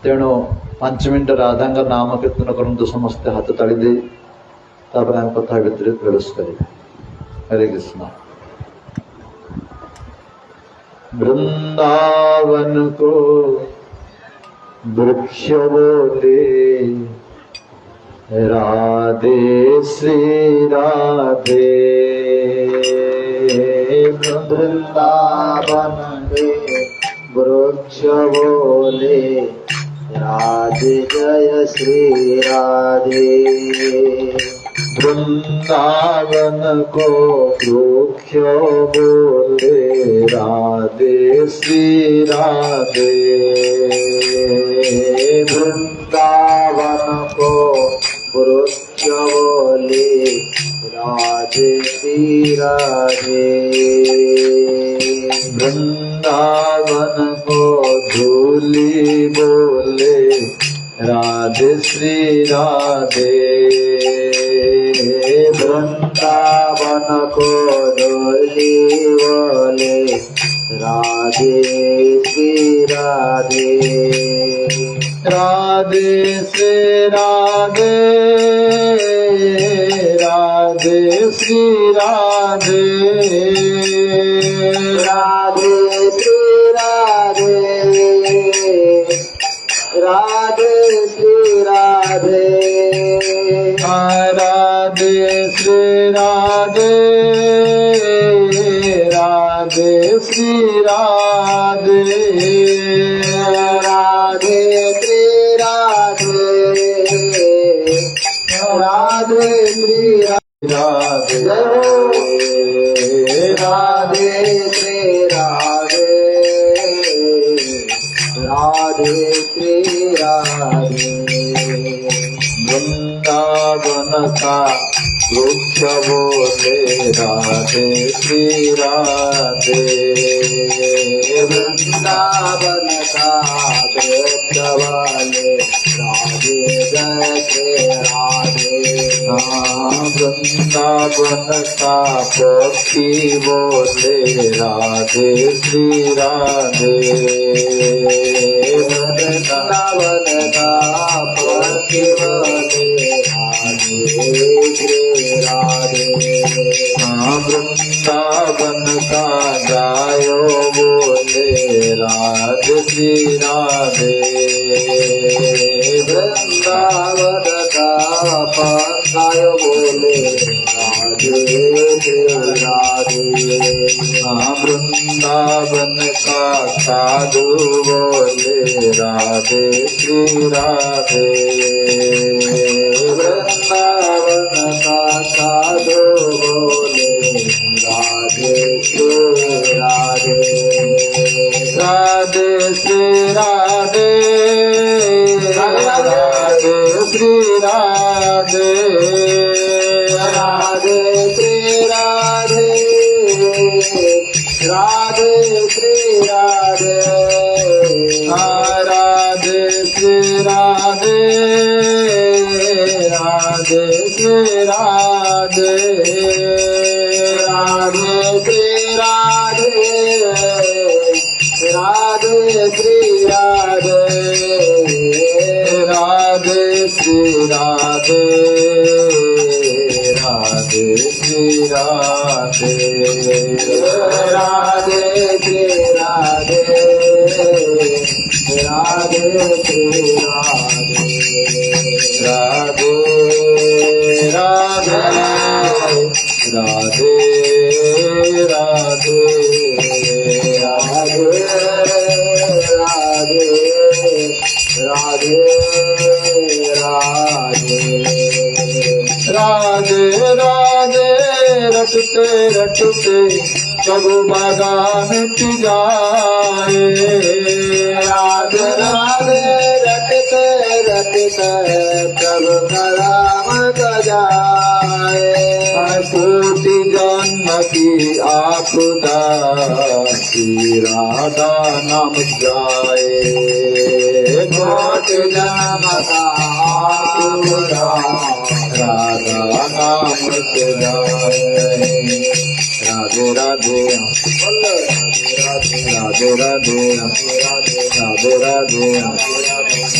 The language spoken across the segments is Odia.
तेणु 5 मिनिट राधा नाम कीर्तन करते समस्ते हाथ ताड़ी दे आम कथा भितर प्रवेश करें। हरे कृष्ण। वृंदावन को वृक्ष बोले राधे श्री राधे। वृंदावन में वृक्ष बोले राधे जय श्री राधे। वृंदावन को वृक्ष बोले राधे श्री राधे। वृंदावन को वृक्ष बोले राधे श्री राधे। वृंदावन को धूली बोले राधे श्री राधे। वृंदावन को धूली बोले राधे श्री राधे। राधे श्री राधे राधे श्री राधे। राधे श्री राधे राधे श्री राधे। राधे श्री राधे राधे श्री राधे। राधे श्री राधे राधे श्री राधे। राधे श्री राधे राधे श्री राधे। वृंदावन का वृक्ष बोले राधे श्री राधे। वृंदावन का वृक्ष बोले राधे जय श्री राधे। वृंदावन का पक्षी बोले राधे श्री राधे। वृंदावन का पक्षी बोले राधे श्री राधे। वृंदावन का गायो बोले राधे श्री राधे। वृंदावन का गायो बोले राधे श्री राधे। वृंदावन का साधु बोले राधे श्री राधे। वृंदावन का साधु बोले राधे श्री राधे। राधे श्री राधे राधे श्री राधे। राधे श्री राधे राधे श्री राधे। राधे श्री राधे राधे श्री राधे। राधे श्री राधे राधे श्री राधे। राधे श्री राधे राधे श्री राधे। राधे श्री राधे राधे श्री राधे। राधे राधे राधे राधे राधे राधे राधे राधे राधे। रटते रटते प्रभु बागान मिट जाए। राधे राधे रटते रटते प्रभु कलाम जाए। कोटि जन्म की आपदा श्री राधा नाम जाए। कोटि जन्म का आपदा राधा नाम जाए। राधे राधे राधे राधे राधे राधे राधे राधे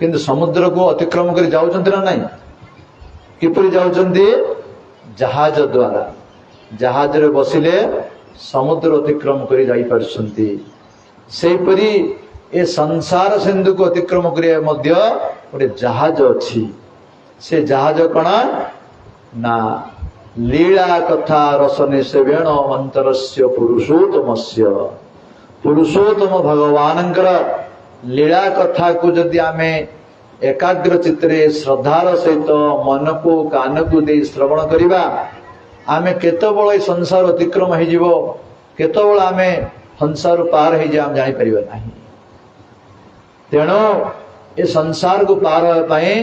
किंतु समुद्र को अतिक्रम कर जाउछन्ति ना नहीं किपरि जाउछन्ति जहाज द्वारा जहाज रे बसिले समुद्र अतिक्रम कर जाई पारछन्ति सेपरि ए संसार सिंधु को अतिक्रम करिया मध्य गोटे जहाज अछि से जहाज कण ना लीला कथा रस निसेवेण अंतरस्य पुरुषोत्तमस्य पुरुषोत्तम भगवानंकर लीला कथा को जदि आमे एकाग्र चित्रे श्रद्धार सहित मन को कान को दे श्रवण करिबा आमे केतबळ संसार अतिक्रम हो जिवो केतबळ आमे संसार पार हो जाम जानि परिबा नाही तेणु ए संसार को पार होय पई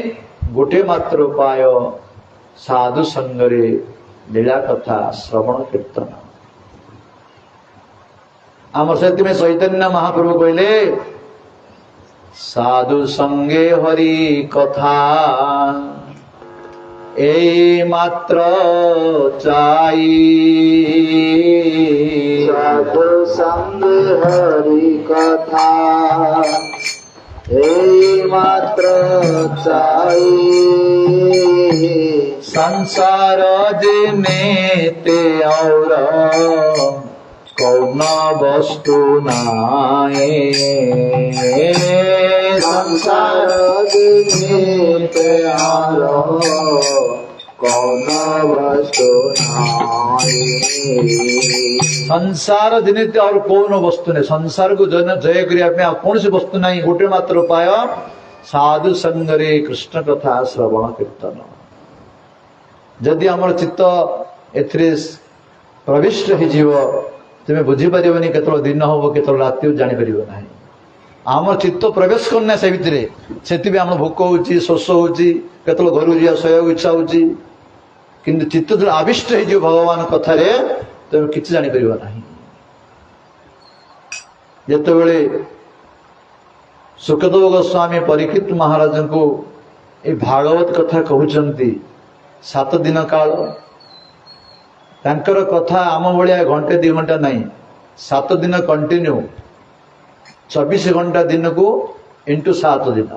गोटे मात्र उपाय साधु संगरे लीला कथा श्रवण कीर्तन आमर सहित में चैतन्य महाप्रभु कहले साधु संगे हरि कथा ए मात्र चाई साधु संगे हरि कथा ए मात्र चाई संसार जिनेते और कौन वस्तु नाए संसार जिनेते और कौन वस्तु नाई संसार जिनित और कौन वस्तु ने संसार को जय करिया कौन सी वस्तु नहीं गोटे मात्र उपाय साधु संगरे कृष्ण कथा श्रवण कीर्तन जदि आमर चित्त एथिरे प्रविष्ट हो तुम बुझी पारबनी केतल दिन हम केतल राति जानी पार ना आम चित्त प्रवेश करना से भितर से आम भोक हो शोष हो केतल घर जा शोक इच्छा हो किंतु चित्त जो आविष्ट हो भगवान कथार तुम कि जापर ना जितेबले सुखदेव गोस्वामी परीक्षित महाराज को ये भागवत कथा कहते 7 दिन काल तांकर कथा आम भाया घंटे 2 घंटा नहीं 7 दिन कंटिन्यू 24 घंटा दिन को इंटू 7 दिन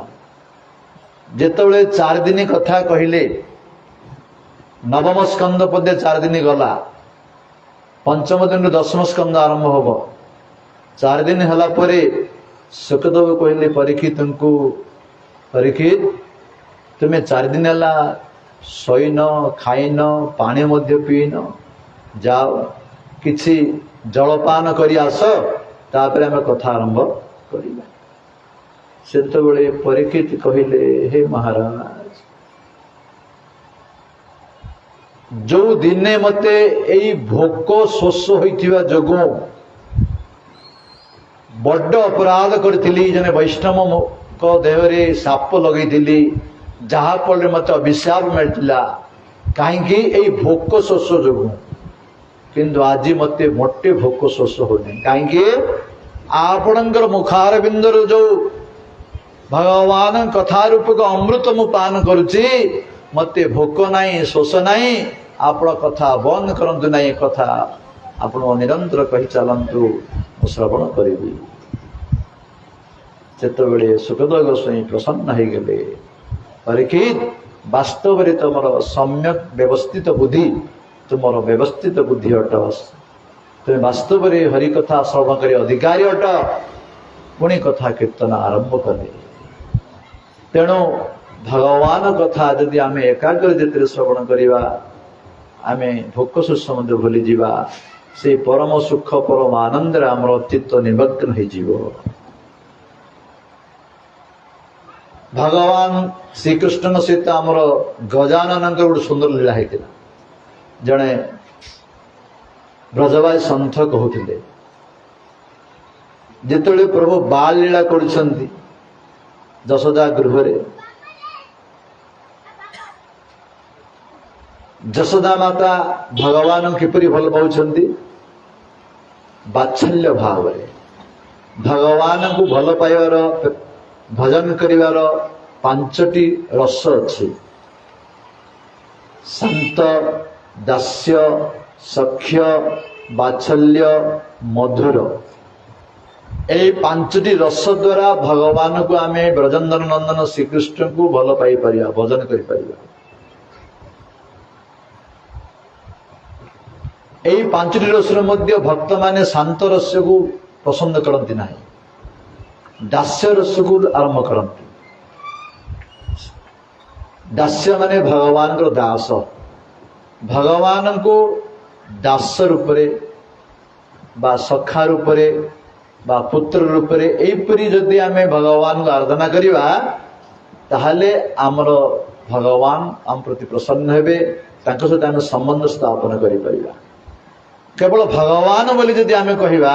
जितेबले 4 दिन कथा कहले नवम स्कंद पदे 4 दिन गला पंचम दिन 10म स्कंद आरंभ हम 4 दिन हला परे सुखदेव कहले परीक्षित को परीक्षित तुम्हें 4 दिन है शोन खाइन पानी मध्य पीन जाओ किसी जलपान करी आस तापर आम कथा आरंभ करिबा सेतबेले परीक्षित कहले हे महाराज जो दिने मते एई भोक शोष होइथिबा जोगो बड़ अपराध करथिली जने वैष्णव को देहरे साप लगैथिली जहा फल मत अभिशाप मिलता कहीं भोक शोष जो किंतु आज मत मोटे भोक शोष होनी कहीं आपणकर मुखार बिंदर जो भगवान कथा रूपक अमृत मु पान करुच्ची मत भोक नाई शोष नाई आपण कथा बंद करंतु नाई कथा आपण निरंतर कही चलंतु श्रवण करी जितेबले सुखदेव गोस्वामी प्रसन्न हो गले परीक्षित वास्तव में तुम सम्यक व्यवस्थित बुद्धि तुम व्यवस्थित बुद्धि अट तुम वास्तव में हरिकथा श्रवण कर अधिकारी अट पुणी कथा कीर्तन आरंभ कले तेणु भगवान कथा जदि आम एकाग्र जिते श्रवण करवा आम भोक शोष भूली जा से परम सुख परम आनंद आमर चित्त निमग्न हो भगवान श्रीकृष्ण सहित आमर गजानन गोटे सुंदर लीला होता जड़े ब्रजवाई सन्थ कहते जिते प्रभु बाल लीला कर जशोदा गृह जशोदा माता भगवान किपरि भल पाउछंती बात्सल्य भाव भगवान को भल पाइबार भजन करिवार 5टी रस अच्छी शांत दास्य सख्य बात्सल्य मधुर এই ପାଞ୍ଚଟି ରସ ଦ୍ୱାରା ଭଗବାନଙ୍କୁ ଆମେ ବ୍ରଜେନ୍ଦ୍ର ନନ୍ଦନ ଶ୍ରୀକୃଷ୍ଣଙ୍କୁ ଭଲ ପାଇପାରିବା, ଭଜନ କରିପାରିବା। এই ପାଞ୍ଚଟି ରସରେ ମଧ୍ୟ ଭକ୍ତମାନେ ଶାନ୍ତ ରସକୁ ପସନ୍ଦ କରନ୍ତି ନାହିଁ, ଦାସ୍ୟ ରସକୁ ଆରମ୍ଭ କରନ୍ତି। ଦାସ୍ୟ ମାନେ ଭଗବାନଙ୍କର ଦାସ, ଭଗବାନଙ୍କୁ ଦାସ ରୂପରେ ବା ସଖା ରୂପରେ ବା ପୁତ୍ର ରୂପରେ ଏହିପରି ଯଦି ଆମେ ଭଗବାନଙ୍କୁ ଆରାଧନା କରିବା ତାହେଲେ ଆମର ଭଗବାନ ଆମ ପ୍ରତି ପ୍ରସନ୍ନ ହେବେ, ତାଙ୍କ ସହିତ ଆମେ ସମ୍ବନ୍ଧ ସ୍ଥାପନ କରିପାରିବା। କେବଳ ଭଗବାନ ବୋଲି ଯଦି ଆମେ କହିବା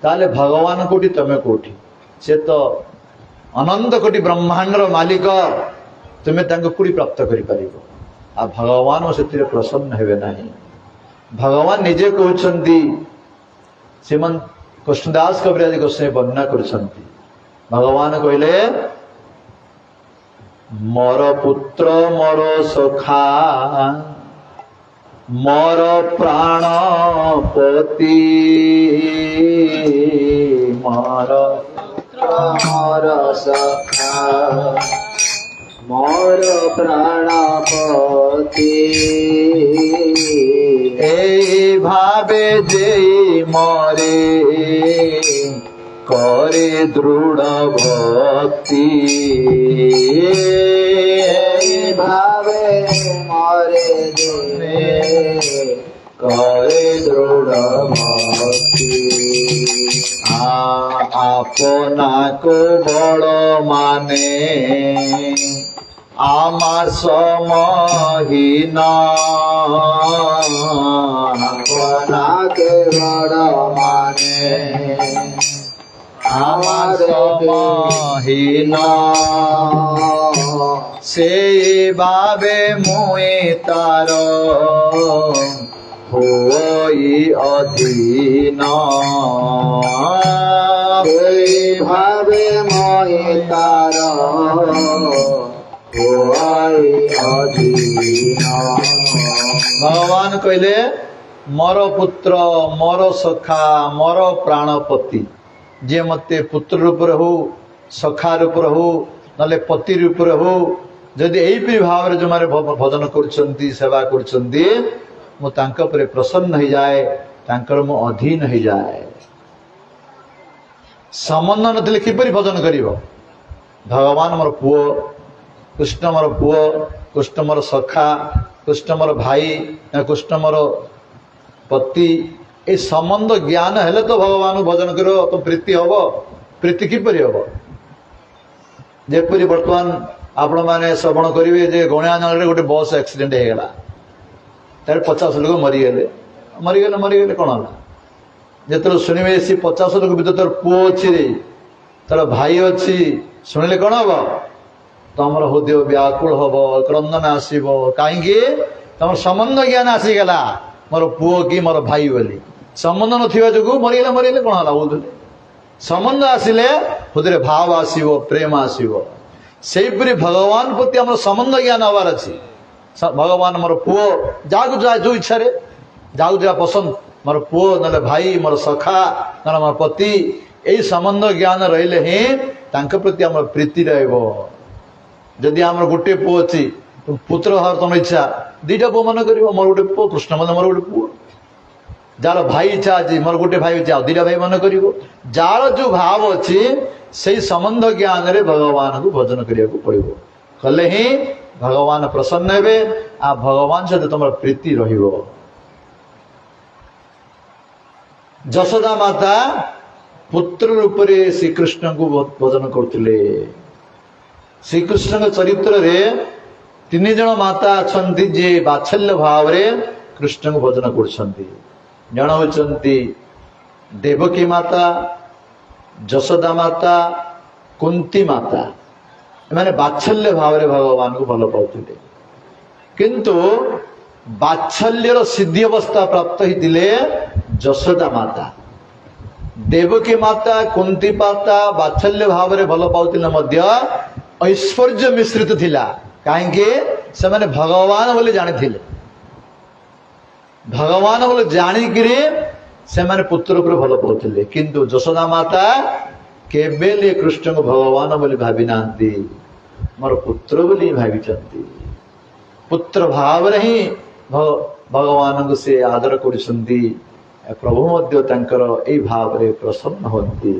ତାହେଲେ ଭଗବାନ କୋଉଠି, ତମେ କୋଉଠି? ସେ ତ ଅନନ୍ତ କୋଟି ବ୍ରହ୍ମାଣ୍ଡର ମାଲିକ, ତୁମେ ତାଙ୍କୁ କୋଉଠି ପ୍ରାପ୍ତ କରିପାରିବ? ଆଉ ଭଗବାନ ସେଥିରେ ପ୍ରସନ୍ନ ହେବେ ନାହିଁ। ଭଗବାନ ନିଜେ କହୁଛନ୍ତି, ଶ୍ରୀମନ୍ତ କୃଷ୍ଣଦାସ କବିରାଜ ଗୋସ୍ୱାମୀ ବର୍ଣ୍ଣନା କରୁଛନ୍ତି, ଭଗବାନ କହିଲେ ମୋର ପୁତ୍ର ମୋର ସଖା ମୋର ପ୍ରାଣପତି, ମୋର ମୋର ସଖା ମୋର ପ୍ରାଣପତି, এই ভাবে যেই মরে করে দৃঢ় ভক্তি, ভাবে মরে দিনে করে দৃঢ় ভক্তি, আপনাকে বড় মানে আমার সমহীন, আপনাকে বড় মানে আমার সমহীন, সেই ভাবে মুই তার হই অধীন, ভাবে মই তার অধীন। ভগবান কইলে ମୋର ପୁତ୍ର ମୋର ସଖା ମୋର ପ୍ରାଣପତି, ଯିଏ ମତେ ପୁତ୍ର ରୂପରେ ହଉ ସଖା ରୂପରେ ହଉ ନହେଲେ ପତି ରୂପରେ ହଉ, ଯଦି ଏହିପରି ଭାବରେ ଯୋଉମାନେ ଭଜନ କରୁଛନ୍ତି ସେବା କରୁଛନ୍ତି ମୁଁ ତାଙ୍କ ଉପରେ ପ୍ରସନ୍ନ ହେଇଯାଏ, ତାଙ୍କର ମୁଁ ଅଧୀନ ହେଇଯାଏ। ସମ୍ବନ୍ଧ ନଥିଲେ କିପରି ଭଜନ କରିବ? ଭଗବାନ ମୋର ପୁଅ, କୃଷ୍ଣ ମୋର ପୁଅ, କୃଷ୍ଣ ମୋର ସଖା, କୃଷ୍ଣ ମୋର ଭାଇ, କୃଷ୍ଣ ମୋର ପତି, ଏ ସମ୍ବନ୍ଧ ଜ୍ଞାନ ହେଲେ ତ ଭଗବାନଙ୍କୁ ଭଜନ କରିବ, ତ ପ୍ରୀତି ହବ। ପ୍ରୀତି କିପରି ହବ? ଯେପରି ବର୍ତ୍ତମାନ ଆପଣମାନେ ଶ୍ରବଣ କରିବେ ଯେ ଗଣିଆନାଳରେ ଗୋଟେ ବସ୍ ଆକ୍ସିଡେଣ୍ଟ ହେଇଗଲା, ତାର 50 ଲୋକ ମରିଗଲେ କଣ ହେଲା? ଯେତେବେଳେ ଶୁଣିବେ ସେ 50 ଲୋକ ଭିତରେ ତୋର ପୁଅ ଅଛି ରେ, ତାର ଭାଇ ଅଛି, ଶୁଣିଲେ କଣ ହବ? ତମର ହୃଦୟ ବ୍ୟାକୁଳ ହବ, କ୍ରନ୍ଦନ ଆସିବ। କାହିଁକି? ତମର ସମ୍ବନ୍ଧ ଜ୍ଞାନ ଆସିଗଲା, ମୋର ପୁଅ କି ମୋର ଭାଇ ବୋଲି। ସମ୍ବନ୍ଧ ନଥିବା ଯୋଗୁଁ ମରିଗଲେ କଣ ହେଲା କହୁଥିଲେ? ସମ୍ବନ୍ଧ ଆସିଲେ ହୃଦୟରେ ଭାବ ଆସିବ, ପ୍ରେମ ଆସିବ। ସେଇପରି ଭଗବାନ ପ୍ରତି ଆମର ସମ୍ବନ୍ଧ ଜ୍ଞାନ ହବାର ଅଛି। ଭଗବାନ ମୋର ପୁଅ, ଯାହାକୁ ଯାହା ଯୋଉ ଇଚ୍ଛାରେ ଯାହାକୁ ଯାହା ପସନ୍ଦ, ମୋର ପୁଅ ନହେଲେ ଭାଇ, ମୋର ସଖା ନହେଲେ ମୋର ପତି, ଏଇ ସମ୍ବନ୍ଧ ଜ୍ଞାନ ରହିଲେ ହିଁ ତାଙ୍କ ପ୍ରତି ଆମର ପ୍ରୀତି ରହିବ। ଯଦି ଆମର ଗୋଟେ ପୁଅ ଅଛି, ପୁତ୍ର ହବାର ତମ ଇଚ୍ଛା, ଦିଟା ପୁଅ ମନେ କରିବ, ମୋର ଗୋଟେ ପୁଅ, କୃଷ୍ଣ ମାନେ ମୋର ଗୋଟେ ପୁଅ। ଯାହାର ଭାଇ ଇଚ୍ଛା ଅଛି, ମୋର ଗୋଟେ ଭାଇ ଅଛି, ଆଉ ଦିଟା ଭାଇ ମନେ କରିବ। ଯାହାର ଯୋଉ ଭାବ ଅଛି ସେଇ ସମ୍ବନ୍ଧ ଜ୍ଞାନରେ ଭଗବାନଙ୍କୁ ଭଜନ କରିବାକୁ ପଡିବ, କଲେ ହିଁ ଭଗବାନ ପ୍ରସନ୍ନ ହେବେ, ଆଉ ଭଗବାନ ସହିତ ତମର ପ୍ରୀତି ରହିବ। ଯଶୋଦା ମାତା ପୁତ୍ର ରୂପରେ ଶ୍ରୀକୃଷ୍ଣଙ୍କୁ ଭଜନ କରୁଥିଲେ। ଶ୍ରୀକୃଷ୍ଣଙ୍କ ଚରିତ୍ରରେ 3 ଜଣ ମାତା ଅଛନ୍ତି ଯିଏ ବାତ୍ସଲ୍ୟ ଭାବରେ କୃଷ୍ଣଙ୍କୁ ଭଜନ କରୁଛନ୍ତି। ଜଣ ହେଉଛନ୍ତି ଦେବକୀ ମାତା, ଯଶୋଦା ମାତା, କୁନ୍ତୀ ମାତା। ଏମାନେ ବାତ୍ସଲ୍ୟ ଭାବରେ ଭଗବାନଙ୍କୁ ଭଲ ପାଉଥିଲେ, କିନ୍ତୁ ବାତ୍ସଲ୍ୟର ସିଦ୍ଧି ଅବସ୍ଥା ପ୍ରାପ୍ତ ହେଇଥିଲେ ଯଶୋଦା ମାତା। ଦେବକୀ ମାତା, କୁନ୍ତୀ ମାତା ବାତ୍ସଲ୍ୟ ଭାବରେ ଭଲ ପାଉଥିଲେ ମଧ୍ୟ ଐଶ୍ୱର୍ଯ୍ୟ ମିଶ୍ରିତ ଥିଲା। କାହିଁକି? ସେମାନେ ଭଗବାନ ବୋଲି ଜାଣିଥିଲେ। ଭଗବାନ ବୋଲି ଜାଣିକିରି ସେମାନେ ପୁତ୍ରକୁ ଭଲ ପାଉଥିଲେ, କିନ୍ତୁ ଯଶୋଦା ମାତା କେବେ କୃଷ୍ଣଙ୍କୁ ଭଗବାନ ବୋଲି ଭାବି ନାହାନ୍ତି, ମୋର ପୁତ୍ର ବୋଲି ଭାବିଛନ୍ତି। ପୁତ୍ର ଭାବରେ ହିଁ ଭଗବାନଙ୍କୁ ସେ ଆଦର କରୁଛନ୍ତି। ପ୍ରଭୁ ମଧ୍ୟ ତାଙ୍କର ଏଇ ଭାବରେ ପ୍ରସନ୍ନ ହୁଅନ୍ତି।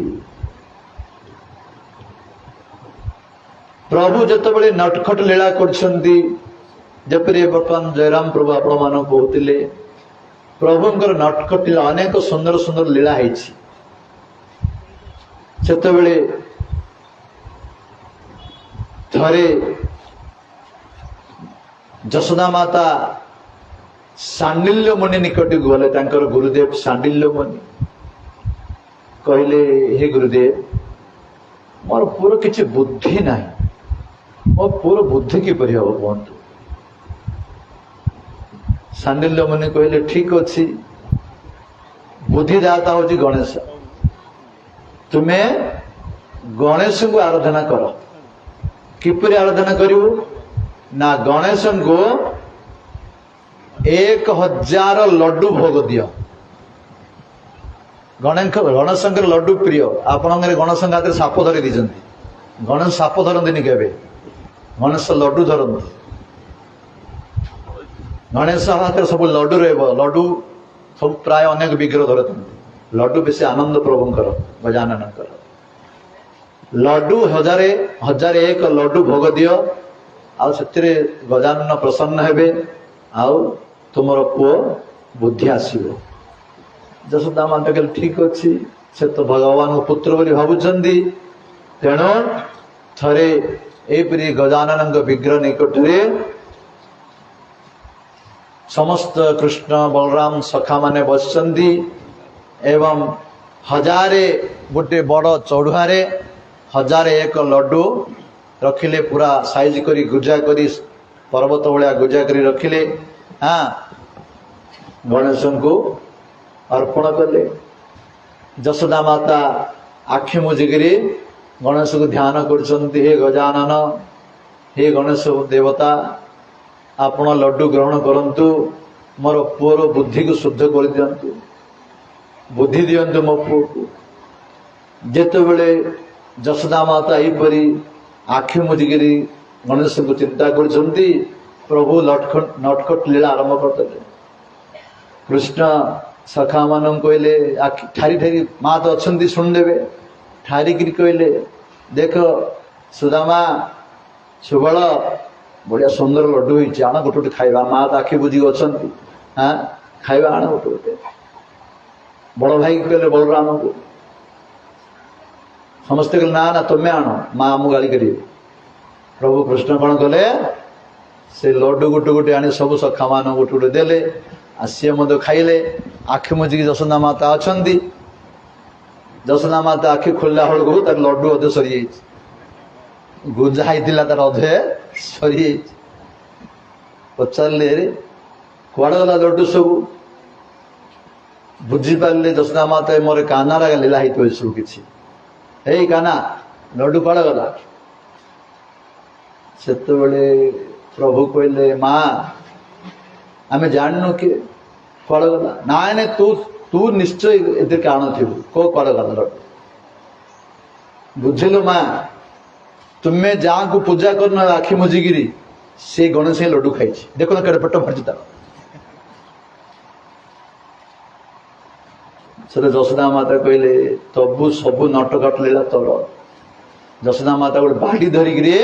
ପ୍ରଭୁ ଯେତେବେଳେ ନଟଖଟ ଲୀଳା କରୁଛନ୍ତି, ଯେପରି ବର୍ତ୍ତମାନ ଜୟରାମ ପ୍ରଭୁ ଆପଣ ମାନଙ୍କୁ କହୁଥିଲେ, ପ୍ରଭୁଙ୍କର ନଟଖଟ ଲୀଳା ଅନେକ ସୁନ୍ଦର ସୁନ୍ଦର ଲୀଳା ହେଇଛି। ସେତେବେଳେ ଥରେ ଯଶୋଦା ମାତା ସାଣ୍ଡିଲ୍ୟ ମୁନି ନିକଟକୁ ଗଲେ। ତାଙ୍କର ଗୁରୁଦେବ ସାଣ୍ଡିଲ୍ୟ ମୁନି କହିଲେ, ହେ ଗୁରୁଦେବ, ମୋର ପୁଅର କିଛି ବୁଦ୍ଧି ନାହିଁ, ମୋ ପୁଅର ବୁଦ୍ଧି କିପରି ହବ କୁହନ୍ତୁ। ସାଣ୍ଡିଲ୍ୟ ମୁନି କହିଲେ, ଠିକ ଅଛି, ବୁଦ୍ଧିଦାତା ହଉଛି ଗଣେଶ, ତୁମେ ଗଣେଶଙ୍କୁ ଆରାଧନା କର। କିପରି ଆରାଧନା କରିବୁ ନା, ଗଣେଶଙ୍କୁ 1000 ଲଡୁ ଭୋଗ ଦିଅ। ଗଣେଶଙ୍କର ଲଡୁ ପ୍ରିୟ। ଆପଣଙ୍କର ଗଣେଶଙ୍କ ହାତରେ ସାପ ଧରି ଦେଇଛନ୍ତି। ଗଣେଶ ସାପ ଧରନ୍ତିନି କେବେ, ଗଣେଶ ଲଡୁ ଧରନ୍ତି। ଗଣେଶ ହାତରେ ସବୁ ଲଡୁ ରହିବ। ଲଡୁ ସବୁ ପ୍ରାୟ ଅନେକ ବିଗ୍ରହ ଧରନ୍ତି। ଲଡୁ ବେଶୀ ଆନନ୍ଦ ପ୍ରଭୁଙ୍କର, ଗଜାନନଙ୍କର। ଲଡୁ 1001 ଲଡୁ ଭୋଗ ଦିଅ, ଆଉ ସେଥିରେ ଗଜାନନ ପ୍ରସନ୍ନ ହେବେ, ଆଉ ତୁମର ପୁଅ ବୁଦ୍ଧି ଆସିବ। ଯଶୋଦା ମାତା କହିଲେ, ଠିକ ଅଛି, ସେ ତ ଭଗବାନଙ୍କ ପୁତ୍ର ବୋଲି ଭାବୁଛନ୍ତି, ତେଣୁ ଥରେ ଏହିପରି ଗଜାନନଙ୍କ ବିଗ୍ରହ ନିକଟରେ ସମସ୍ତ କୃଷ୍ଣ ବଳରାମ ସଖା ମାନେ ବସିଛନ୍ତି ଏବଂ 1000 ଗୋଟେ ବଡ଼ ଚଢୁଆରେ 1001 ଲଡୁ ରଖିଲେ, ପୁରା ସାଇଜ କରି ଗୁଜା କରି ପର୍ବତ ଭଳିଆ ଗୁଜା କରି ରଖିଲେ। ଗଣେଶଙ୍କୁ ଅର୍ପଣ କଲେ। ଯଶୋଦା ମାତା ଆଖି ମୁଜିକିରି ଗଣେଶକୁ ଧ୍ୟାନ କରୁଛନ୍ତି, ହେ ଗଜାନନ, ହେ ଗଣେଶ ଦେବତା, ଆପଣ ଲଡୁ ଗ୍ରହଣ କରନ୍ତୁ, ମୋର ପୁଅର ବୁଦ୍ଧିକୁ ଶୁଦ୍ଧ କରିଦିଅନ୍ତୁ, ବୁଦ୍ଧି ଦିଅନ୍ତୁ ମୋ ପୁଅକୁ। ଯେତେବେଳେ ଯଶୋଦା ମାତା ଏହିପରି ଆଖି ମୁଜିକିରି ଗଣେଶଙ୍କୁ ଚିନ୍ତା କରୁଛନ୍ତି, ପ୍ରଭୁ ନଟଖଟ ଲୀଳା ଆରମ୍ଭ କରିଦେଲେ। କୃଷ୍ଣ ସଖା ମାନଙ୍କୁ କହିଲେ, ଠାରି ଠାରି, ମା ତ ଅଛନ୍ତି ଶୁଣିଦେବେ, ଠାରିକିରି କହିଲେ, ଦେଖ ସୁଦାମା, ସୁବଳ, ବଢିଆ ସୁନ୍ଦର ଲଡୁ ହେଇଛି, ଆଣ ଗୋଟେ ଗୋଟେ ଖାଇବା। ମା ତ ଆଖି ବୁଝିକି ଅଛନ୍ତି, ଖାଇବା, ଆଣ ଗୋଟେ ଗୋଟେ। ବଡ ଭାଇ କହିଲେ ବଳରାମଙ୍କୁ, ସମସ୍ତେ କହିଲେ ନା ନା ତମେ ଆଣ, ମା ଆମକୁ ଗାଳି କରିବେ। ପ୍ରଭୁ କୃଷ୍ଣ କଣ କଲେ, ସେ ଲଡୁ ଗୋଟେ ଗୋଟେ ଆଣି ସବୁ ସଖା ମାନଙ୍କୁ ଗୋଟେ ଗୋଟେ ଦେଲେ, ଆଉ ସିଏ ମଧ୍ୟ ଖାଇଲେ। ଆଖି ମୁଜିକି ଯଶୋଦା ମାତା ଅଛନ୍ତି। ଯଶୋଦା ମାତା ଆଖି ଖୋଲିଲା ବେଳକୁ ତାର ଲଡୁ ଅଧେ ସରିଯାଇଛି। ଗୁଞ୍ଜା ହେଇଥିଲା ତାର ଅଧେ ସରିଯାଇଛି। ପଚାରିଲେ, କୁଆଡେ ଗଲା ଲଡୁ ସବୁ? ବୁଝିପାରିଲେ ଯଶୋଦା ମାତା, ମୋର କାନାର ଲୀଳା ହେଇଥିବ ଏସବୁ କିଛି। ଏଇ କାନା, ଲଡୁ କୁଆଡେ ଗଲା? ସେତେବେଳେ ପ୍ରଭୁ କହିଲେ, ମା ଆମେ ଜାଣିନୁ କି କୁଆଡେ ଗଲା। ନାଇଁ ନାଇଁ, ତୁ ନିଶ୍ଚୟ ଏଥିରେ ଆଣୁଥିବୁ, କୁଆଡେ ଗଲା ଲଡୁ? ବୁଝିଲୁ ମା, ତୁମେ ଯାହାକୁ ପୂଜା କରୁନ ଆଖି ମୁଜିକିରି, ସେ ଗଣେଶ ହିଁ ଲଡୁ ଖାଇଛି। ଦେଖୁନ କେଡେ ପେଟ ଭରିଛି ତାର। ସେଟା ଯଶୋଦା ମାତା କହିଲେ, ତବୁ ସବୁ ନଟଖଟ ଲୀଳା ତୋର। ଯଶୋଦା ମାତା ଗୋଟେ ବାଡ଼ି ଧରିକିରି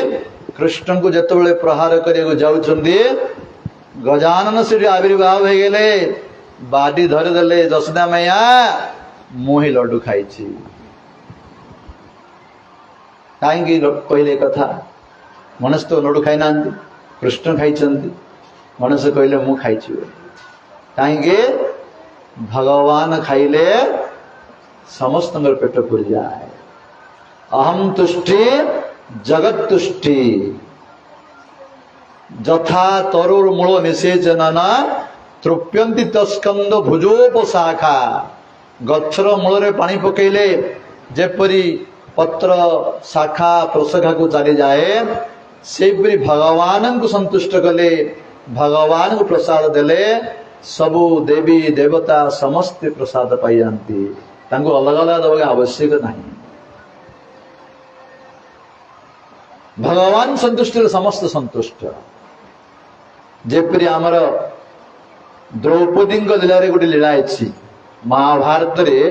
କୃଷ୍ଣଙ୍କୁ ଯେତେବେଳେ ପ୍ରହାର କରିବାକୁ ଯାଉଛନ୍ତି, ଗଜାନନ ସେଠି ଆବିର୍ଭାବ ହେଇଗଲେ, ବାଡ଼ି ଧରିଦେଲେ। ଯଶୋଦା ମାୟା, ମୁଁ ହିଁ ଲଡୁ ଖାଇଛି। କାହିଁକି କହିଲେ କଥା? ଗଣେଶ ତ ଲଡୁ ଖାଇନାହାନ୍ତି, କୃଷ୍ଣ ଖାଇଛନ୍ତି। ଗଣେଶ କହିଲେ, ମୁଁ ଖାଇଛି ବୋଲି। କାହିଁକି? ଭଗବାନ ଖାଇଲେ ସମସ୍ତଙ୍କର ପେଟ ପୁରିଯାଏ। ଅହಂ ତୁଷ୍ଟି ଜଗତ୍ ତୁଷ୍ଟି, ଯଥା ତରୁର୍ ମୂଳ ନିଷେଚନ ତୃପ୍ୟନ୍ତି ତସ୍କନ୍ଦ ଭୁଜୋପଶାଖା। ଗଛର ମୂଳରେ ପାଣି ପକେଇଲେ ଯେପରି ପତ୍ର ଶାଖା ପ୍ରଶାଖାକୁ ଚାଲିଯାଏ, ସେହିପରି ଭଗବାନଙ୍କୁ ସନ୍ତୁଷ୍ଟ କଲେ, ଭଗବାନଙ୍କୁ ପ୍ରସାଦ ଦେଲେ, सबु देवी देवता समस्ते प्रसाद पाई जाती अलग अलग दबा आवश्यक नहीं भगवान संतुष्ट समस्त संतुष्ट जेपरी आमर द्रौपदी लीलारे गोटे लीला अच्छी महाभारत रे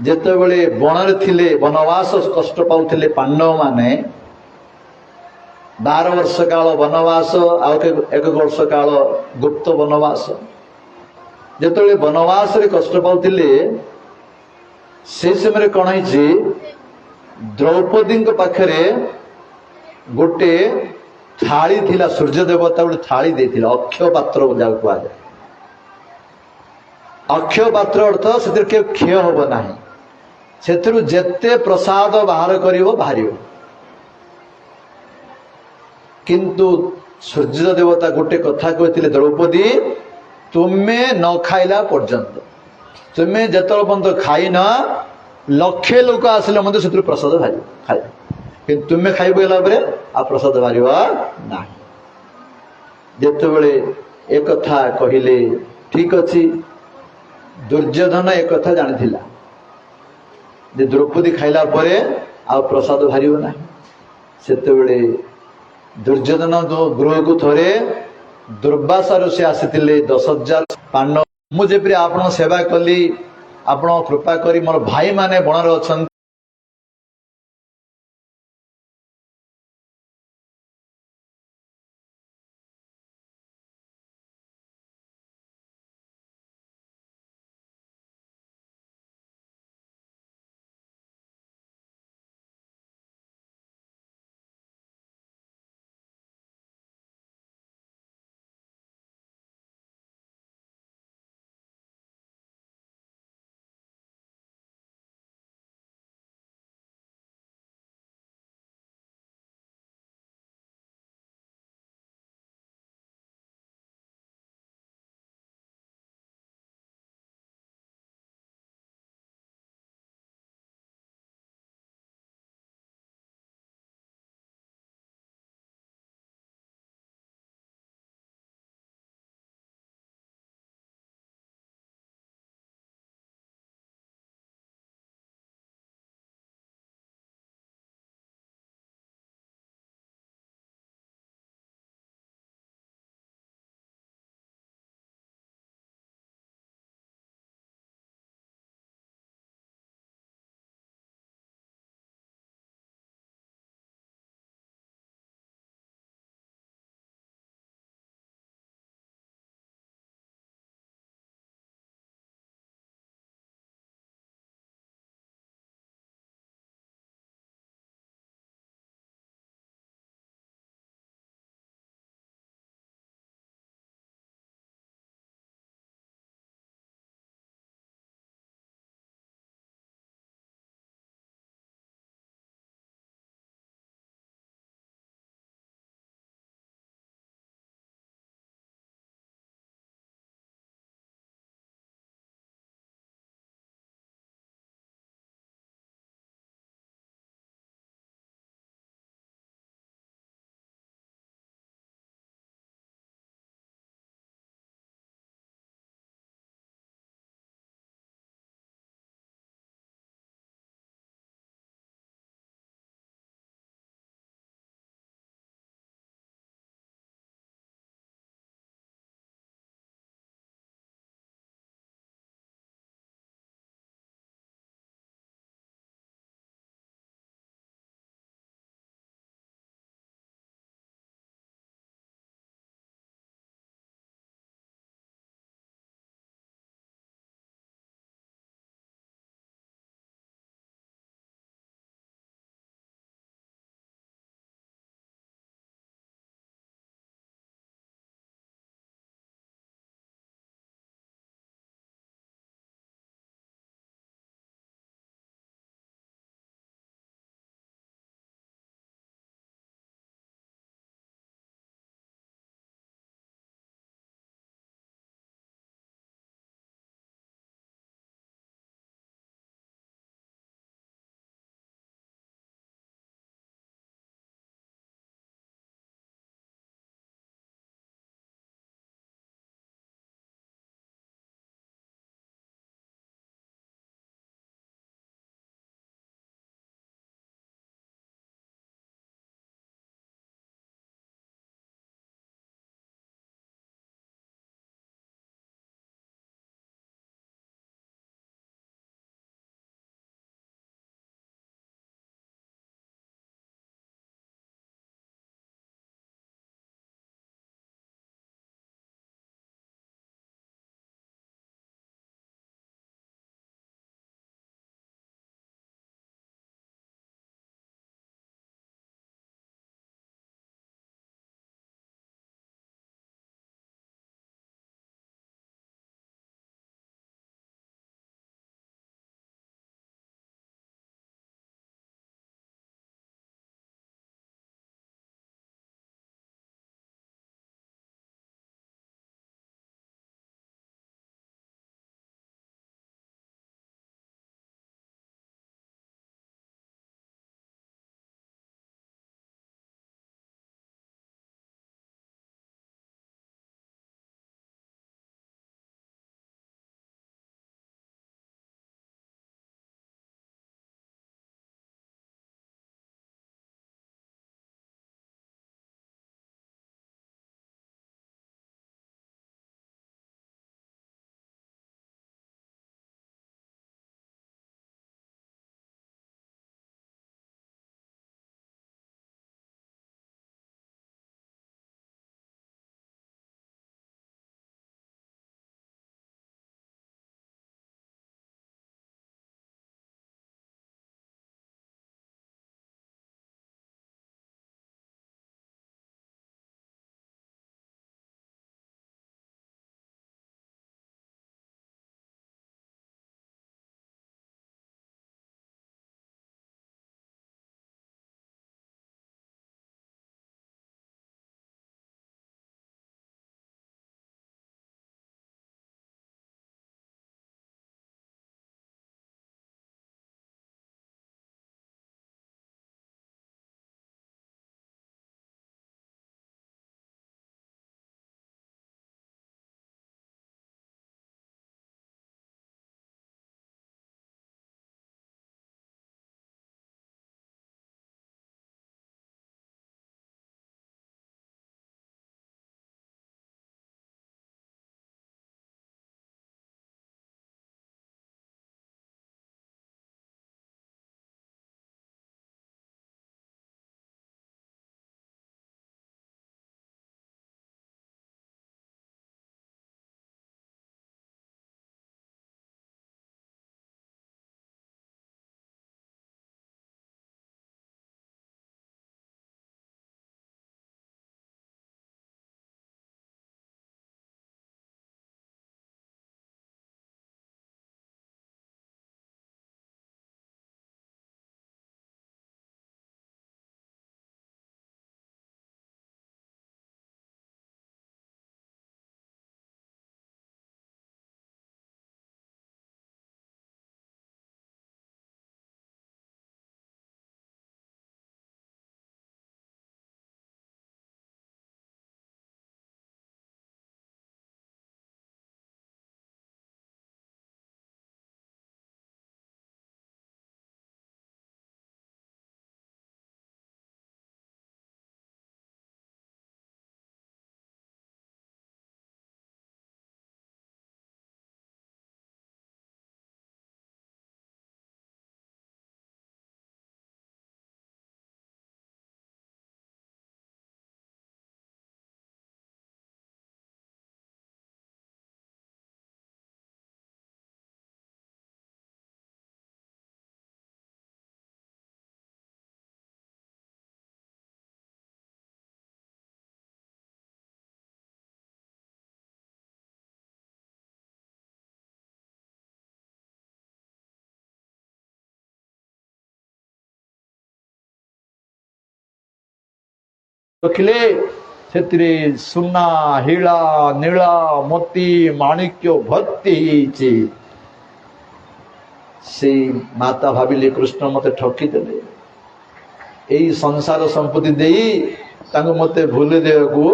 जेतेबेले बणरे थिले वनवास कष्ट पाउथिले पांडव माने 12 वर्ष काल वनवास एक वर्ष काल गुप्त वनवास जेतेबेले वनवास रे कष्ट पाउथिले से समय कौन है द्रौपदी पाखरे गोटे थाली थिला सूर्य देवता गोटे थाली देथिला अक्षय पात्र जहाँ कहुए अक्षय पात्र अर्थ से क्षय हम ना से जेते प्रसाद बाहर बाहर किंतु सूर्य देवता गोटे कथा कहते द्रौपदी तुम्हें न खाइला पर्यंत तुम्हें जिते पर्यंत खाइन लक्षे लोक आसिले मत से प्रसाद बाहर खाइ कि तुम्हें खाई गला आ प्रसाद बाहर ना जिते बड़े एक कथा कहले ठीक अच्छी दुर्योधन एक कथा जानी जे द्रौपदी खाइला परे आ प्रसाद बाहर ना से दुर्योधन गृह को थरे दुर्वासा से आसी 10,000 पांडव मुझे आप सेवा कली आप कृपा करी मोर भाई माने बणरे अच्छा ରଖିଲେ ସେଥିରେ ସୁନା ହୀଳା ନୀଳା ମୋତି ମାଣିକ୍ୟ ଭର୍ତ୍ତି ହେଇଯାଇଛି। ସେଇ ମାତା ଭାବିଲେ କୃଷ୍ଣ ମତେ ଠକିଦେଲେ, ଏଇ ସଂସାର ସମ୍ପତ୍ତି ଦେଇ ତାଙ୍କୁ ମତେ ଭୁଲି ଦେବାକୁ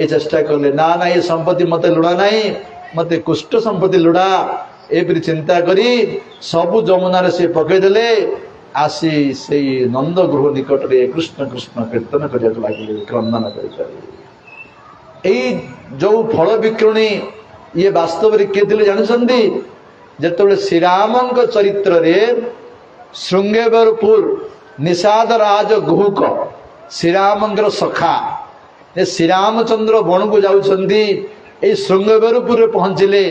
ଏ ଚେଷ୍ଟା କଲେ। ନା ନା, ଏ ସମ୍ପତ୍ତି ମତେ ଲୁଡ଼ା ନାହିଁ, ମତେ କୁଷ୍ଠ ସମ୍ପତ୍ତି ଲୁଡ଼ା। ଏପରି ଚିନ୍ତା କରି ସବୁ ଯମୁନାରେ ସେ ପକେଇଦେଲେ। ଆସି ସେଇ ନନ୍ଦ ଗୃହ ନିକଟରେ କୃଷ୍ଣ କୃଷ୍ଣ କୀର୍ତ୍ତନ କରିବାକୁ ଲାଗିଲେ, କ୍ରନ୍ଦନ କରିପାରିଲେ। ଏଇ ଯୋଉ ଫଳ ବିକ୍ରଣୀ ଇଏ ବାସ୍ତବରେ କିଏ ଥିଲେ ଜାଣିଛନ୍ତି? ଯେତେବେଳେ ଶ୍ରୀରାମଙ୍କ ଚରିତ୍ରରେ ଶୃଙ୍ଗେବରପୁର ନିଷାଦ ରାଜ ଗୁହୁକ ଶ୍ରୀରାମଙ୍କର ସଖା, ଶ୍ରୀରାମଚନ୍ଦ୍ର ବଣକୁ ଯାଉଛନ୍ତି। ଏଇ ଶୃଙ୍ଗେବରପୁରରେ ପହଞ୍ଚିଲେ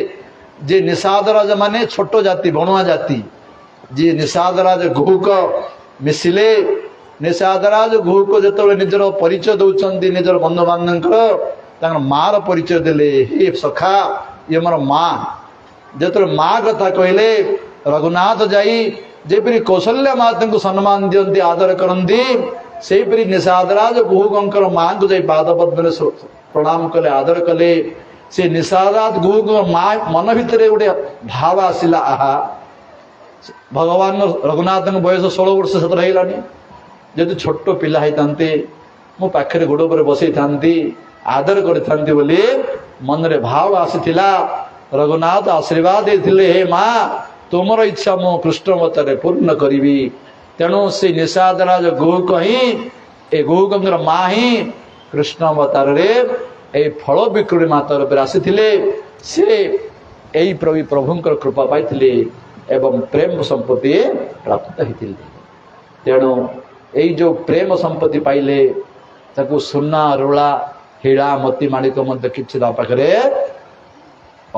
ଯେ ନିଷାଦ ରାଜ ମାନେ ଛୋଟ ଜାତି, ବଣୁଆ ଜାତି, ଯିଏ ନିଷାଦ ରାଜ ଗୁହୁକ ମିଶିଲେ। ନିଷାଦ ରାଜ ଗୁହୁକ ଯେତେବେଳେ ନିଜର ପରିଚୟ ଦଉଛନ୍ତି ନିଜର ବନ୍ଧୁବାନ୍ଧବଙ୍କର, ତାଙ୍କର ମାର ପରିଚୟ ଦେଲେ। ହେ ସଖା, ଇଏ ମୋର ମା। ଯେତେବେଳେ ମା କଥା କହିଲେ, ରଘୁନାଥ ଯାଇ ଯେପରି କୌଶଲ୍ୟା ମାତାଙ୍କୁ ସମ୍ମାନ ଦିଅନ୍ତି, ଆଦର କରନ୍ତି, ସେହିପରି ନିଷାଦରାଜ ଗୁହୁକଙ୍କର ମାଙ୍କୁ ଯାଇ ପାଦ ପଦ୍ମରେ ପ୍ରଣାମ କଲେ, ଆଦର କଲେ। ସେ ନିଷାଦରାଜ ଗୁହୁକଙ୍କ ମା ମନ ଭିତରେ ଗୋଟେ ଭାବ ଆସିଲା, ଆହା, ଭଗବାନ ରଘୁନାଥଙ୍କ ବୟସ 16 ବର୍ଷ ସେତେବେଳେ ହେଇଗଲାଣି। ଯଦି ଛୋଟ ପିଲା ହେଇଥାନ୍ତେ, ମୋ ପାଖରେ ଗୋଡ଼ ଉପରେ ବସେଇଥାନ୍ତି, ଆଦର କରିଥାନ୍ତି ବୋଲି ମନରେ ଭାବ ଆସିଥିଲା। ରଘୁନାଥ ଆଶୀର୍ବାଦ ଦେଇଥିଲେ, ହେ ମା, ତୁମର ଇଚ୍ଛା ମୁଁ କୃଷ୍ଣବତରେ ପୂର୍ଣ୍ଣ କରିବି। ତେଣୁ ସେ ନିଷାଦରାଜ ଗୁହୁକ ହିଁ, ଏ ଗୁହୁକଙ୍କର ମା ହିଁ କୃଷ୍ଣବତାରରେ এই ଫଳ ବିକ୍ରଣୀ ମାତା ରୂପରେ ଆସିଥିଲେ। ସେ এই ପ୍ରଭୁଙ୍କର କୃପା ପାଇଥିଲେ ଏବଂ ପ୍ରେମ ସମ୍ପତ୍ତି ପ୍ରାପ୍ତ ହେଇଥିଲେ। ତେଣୁ ଏଇ ଯୋଉ ପ୍ରେମ ସମ୍ପତ୍ତି ପାଇଲେ, ତାକୁ ସୁନା ରୁଳା ହୀଳା ମୋତି ମାଣିକ ମଧ୍ୟ କିଛି ତା ପାଖରେ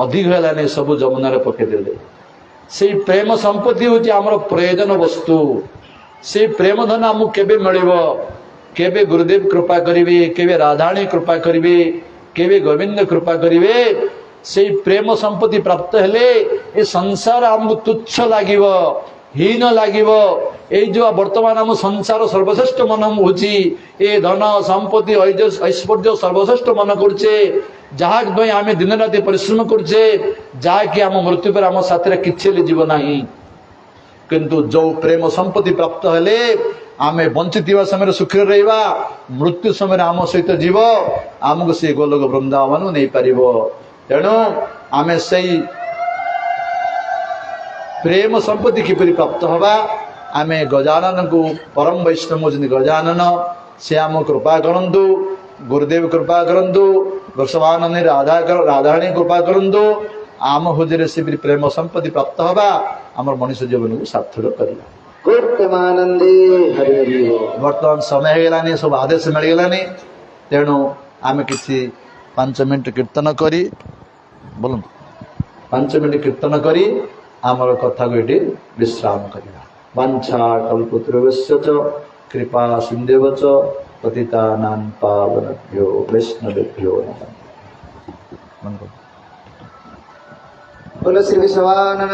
ଅଧିକ ହେଲାନି, ସବୁ ଯମୁନାରେ ପକେଇଦେଲେ। ସେଇ ପ୍ରେମ ସମ୍ପତ୍ତି ହଉଛି ଆମର ପ୍ରୟୋଜନ ବସ୍ତୁ। ସେଇ ପ୍ରେମ ଧନ ଆମକୁ କେବେ ମିଳିବ? କେବେ ଗୁରୁଦେବ କୃପା କରିବେ, କେବେ ରାଧାଣୀ କୃପା କରିବେ, କେବେ ଗୋବିନ୍ଦ କୃପା କରିବେ। ସେଇ ପ୍ରେମ ସମ୍ପତ୍ତି ପ୍ରାପ୍ତ ହେଲେ ଏ ସଂସାର ଆମକୁ ତୁଚ୍ଛ ଲାଗିବ, ହୀନ ଲାଗିବ। এই যে বর্তমান ଆମ ସଂସାର ସର୍ବଶ୍ରେଷ୍ଠ ମନ ହଉଛି, ଏ ଧନ ସମ୍ପତ୍ତି ଐଶ୍ୱର୍ଯ୍ୟ ସର୍ବଶ୍ରେଷ୍ଠ ମନ କରୁଛେ, ଯାହା ପାଇଁ ଆମେ ଦିନ ରାତି ପରିଶ୍ରମ କରୁଛେ, ଯାହାକି ଆମ ମୃତ୍ୟୁ ପରେ ଆମ ସାଥିରେ କିଛି ହେଲେ ଯିବ ନାହିଁ। କିନ୍ତୁ ଯୋଉ ପ୍ରେମ ସମ୍ପତ୍ତି ପ୍ରାପ୍ତ ହେଲେ ଆମେ ବଞ୍ଚିଥିବା ସମୟରେ ସୁଖରେ ରହିବା, ମୃତ୍ୟୁ ସମୟରେ ଆମ ସହିତ ଯିବ, ଆମକୁ ସେ ଗୋଲୋକ ବୃନ୍ଦାବନ ନେଇପାରିବ। ତେଣୁ ଆମେ ସେଇ ପ୍ରେମ ସମ୍ପତ୍ତି କିପରି ପ୍ରାପ୍ତ ହବା? ଆମେ ଗଜାନନଙ୍କୁ, ପରମ ବୈଷ୍ଣବ ହେଉଛନ୍ତି ଗଜାନନ, ସେ ଆମକୁ କୃପା କରନ୍ତୁ, ଗୁରୁଦେବ କୃପା କରନ୍ତୁ, ବୃଷଭାନନ୍ଦୀ ରାଧାରାଣୀ କୃପା କରନ୍ତୁ। ଆମ ହୃଦୟରେ ସେପରି ପ୍ରେମ ସମ୍ପତ୍ତି ପ୍ରାପ୍ତ ହବା, ଆମର ମଣିଷ ଜୀବନକୁ ସାର୍ଥକ କରିବା। ବର୍ତ୍ତମାନ ସମୟ ହେଇଗଲାନି, ସବୁ ଆଦେଶ ମିଳିଗଲାନି। ତେଣୁ ଆମେ କିଛି 5 ମିନିଟ କୀର୍ତ୍ତନ କରି, ବୋଲନ୍ତୁ, 5 ମିନିଟ କୀର୍ତ୍ତନ କରି ଆମର କଥାକୁ ଏଠି ବିଶ୍ରାମ କରିବା। ବାଞ୍ଛା କଲ୍ପତରୁଭ୍ୟଶ୍ଚ କୃପା ସିନ୍ଧୁଭ୍ୟଶ୍ଚ ପତିତାନାଂ ପାବନେଭ୍ୟୋ ବୈଷ୍ଣବେଭ୍ୟୋ ନମଃ। बोलो श्री विश्वानंद